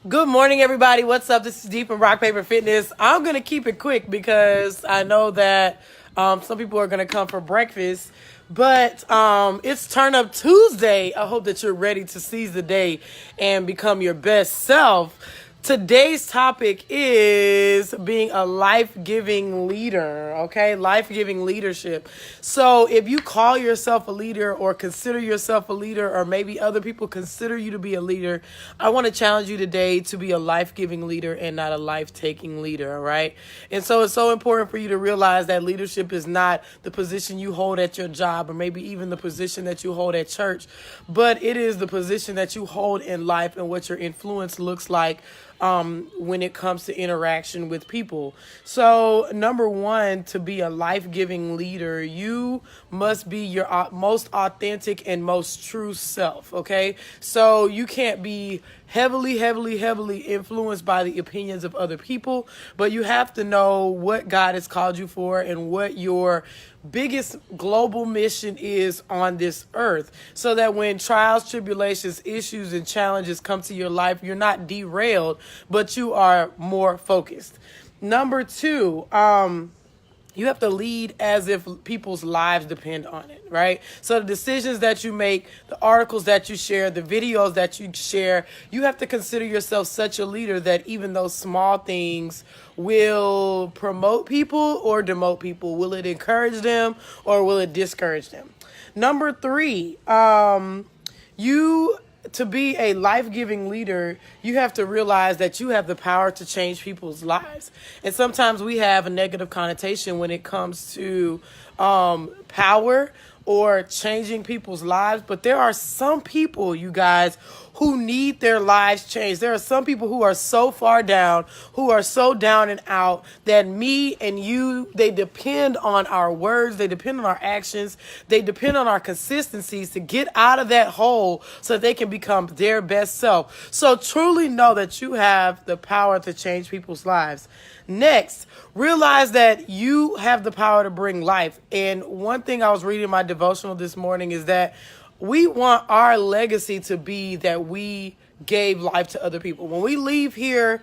Good morning, everybody. What's up? This is Deep from Rock Paper Fitness. I'm going to keep it quick because I know that some people are going to come for breakfast. But it's Turn Up Tuesday. I hope that you're ready to seize the day and become your best self. Today's topic is being a life-giving leader, okay? Life-giving leadership. So if you call yourself a leader or consider yourself a leader, or maybe other people consider you to be a leader, I want to challenge you today to be a life-giving leader and not a life-taking leader, all right? And so it's so important for you to realize that leadership is not the position you hold at your job or maybe even the position that you hold at church, but it is the position that you hold in life and what your influence looks like when it comes to interaction with people. So, number one, to be a life-giving leader, you must be your most authentic and most true self, okay? So, you can't be heavily influenced by the opinions of other people, but you have to know what God has called you for and what your biggest global mission is on this earth, so that when trials, tribulations, issues, and challenges come to your life, you're not derailed, but you are more focused. Number two, you have to lead as if people's lives depend on it, right? So the decisions that you make, the articles that you share, the videos that you share, you have to consider yourself such a leader that even those small things will promote people or demote people. Will it encourage them or will it discourage them? Number three, to be a life-giving leader, you have to realize that you have the power to change people's lives. And sometimes we have a negative connotation when it comes to power or changing people's lives. But there are some people, you guys, who need their lives changed. There are some people who are so far down, who are so down and out, that me and you, they depend on our words, they depend on our actions, they depend on our consistencies to get out of that hole so that they can become their best self. So truly know that you have the power to change people's lives. Next, realize that you have the power to bring life. And one thing I was reading in my devotional this morning is that we want our legacy to be that we gave life to other people. When we leave here,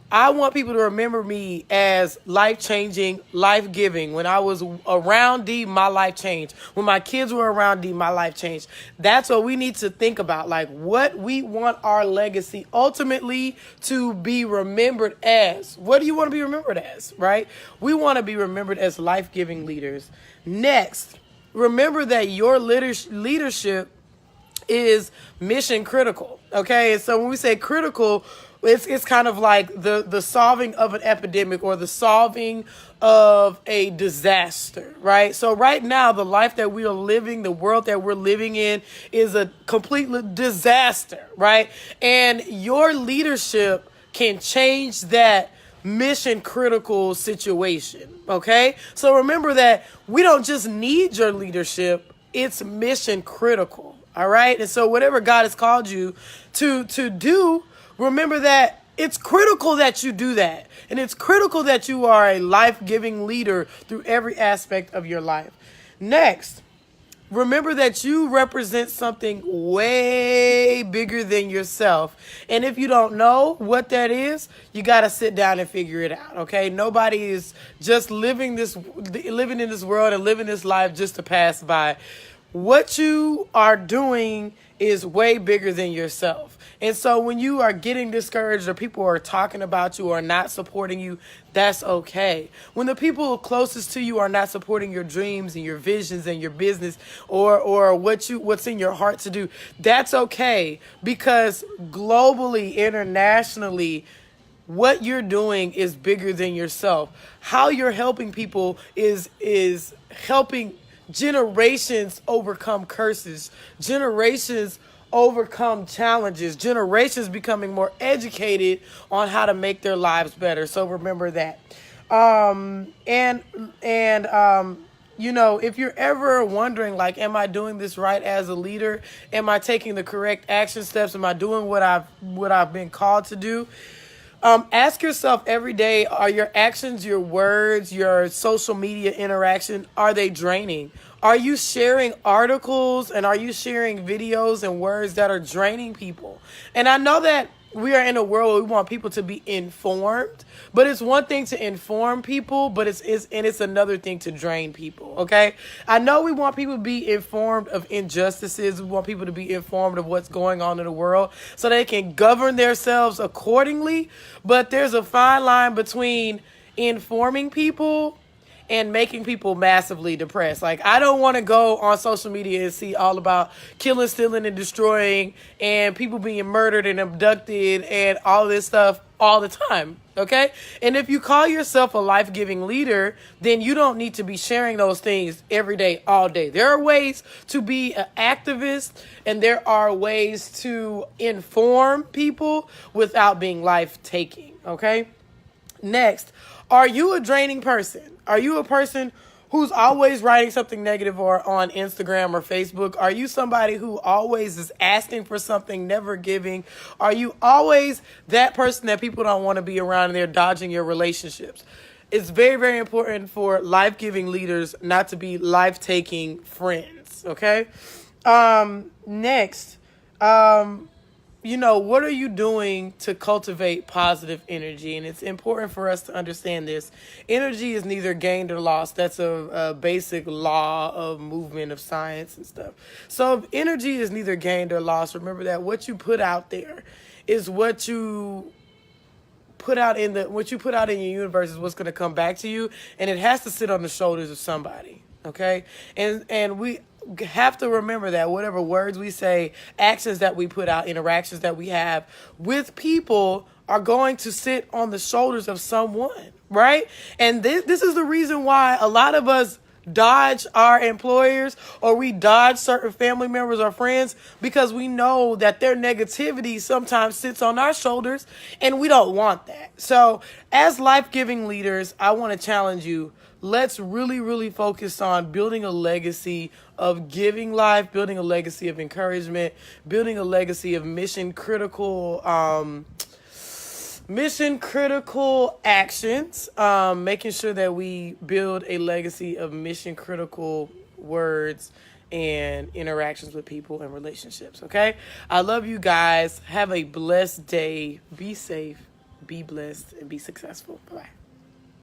I want people to remember me as life-changing, life-giving. When I was around D, my life changed. When my kids were around D, my life changed. That's what we need to think about, like what we want our legacy ultimately to be remembered as. What do you want to be remembered as, right? We want to be remembered as life-giving leaders. Next, remember that your leadership is mission critical, okay? And so when we say critical, it's kind of like the solving of an epidemic or the solving of a disaster, right? So right now, the life that we are living, the world that we're living in is a complete disaster, right? And your leadership can change that mission critical situation, okay? So remember that we don't just need your leadership, it's mission critical, all right? And so whatever God has called you to do, remember that it's critical that you do that. And it's critical that you are a life-giving leader through every aspect of your life. Next, remember that you represent something way bigger than yourself. And if you don't know what that is, you got to sit down and figure it out, okay? Nobody is just living in this world and living this life just to pass by. What you are doing is way bigger than yourself. And so when you are getting discouraged or people are talking about you or not supporting you, that's okay. When the people closest to you are not supporting your dreams and your visions and your business or what's in your heart to do, that's okay. Because globally, internationally, what you're doing is bigger than yourself. How you're helping people is helping generations overcome curses, generations overcome challenges, generations becoming more educated on how to make their lives better. So remember that. If you're ever wondering, like, am I doing this right as a leader? Am I taking the correct action steps? Am I doing what I've been called to do? Ask yourself every day, are your actions, your words, your social media interaction, are they draining? Are you sharing articles and are you sharing videos and words that are draining people? And I know that we are in a world where we want people to be informed, but it's one thing to inform people, but it's another thing to drain people. Okay, I know we want people to be informed of injustices. We want people to be informed of what's going on in the world so they can govern themselves accordingly. But there's a fine line between informing people and making people massively depressed. Like, I don't want to go on social media and see all about killing, stealing, and destroying, and people being murdered and abducted and all this stuff all the time. Okay? And if you call yourself a life-giving leader, then you don't need to be sharing those things every day, all day. There are ways to be an activist, and there are ways to inform people without being life-taking. Okay? Next, are you a draining person? Are you a person who's always writing something negative or on Instagram or Facebook? Are you somebody who always is asking for something, never giving? Are you always that person that people don't want to be around and they're dodging your relationships? It's very, very important for life-giving leaders not to be life-taking friends, okay? Next, what are you doing to cultivate positive energy? And it's important for us to understand this. Energy is neither gained or lost. That's a basic law of movement of science and stuff. So if energy is neither gained or lost, remember that what you put out there is what you put out in your universe is what's going to come back to you, and it has to sit on the shoulders of somebody. Okay? And we have to remember that whatever words we say, actions that we put out, interactions that we have with people are going to sit on the shoulders of someone, right? And this is the reason why a lot of us dodge our employers or we dodge certain family members or friends, because we know that their negativity sometimes sits on our shoulders and we don't want that. So as life-giving leaders, I want to challenge you. Let's really, really focus on building a legacy of giving life, building a legacy of encouragement, building a legacy of mission critical actions, making sure that we build a legacy of mission critical words and interactions with people and relationships. Okay? I love you guys. Have a blessed day. Be safe, be blessed, and be successful. Bye-bye.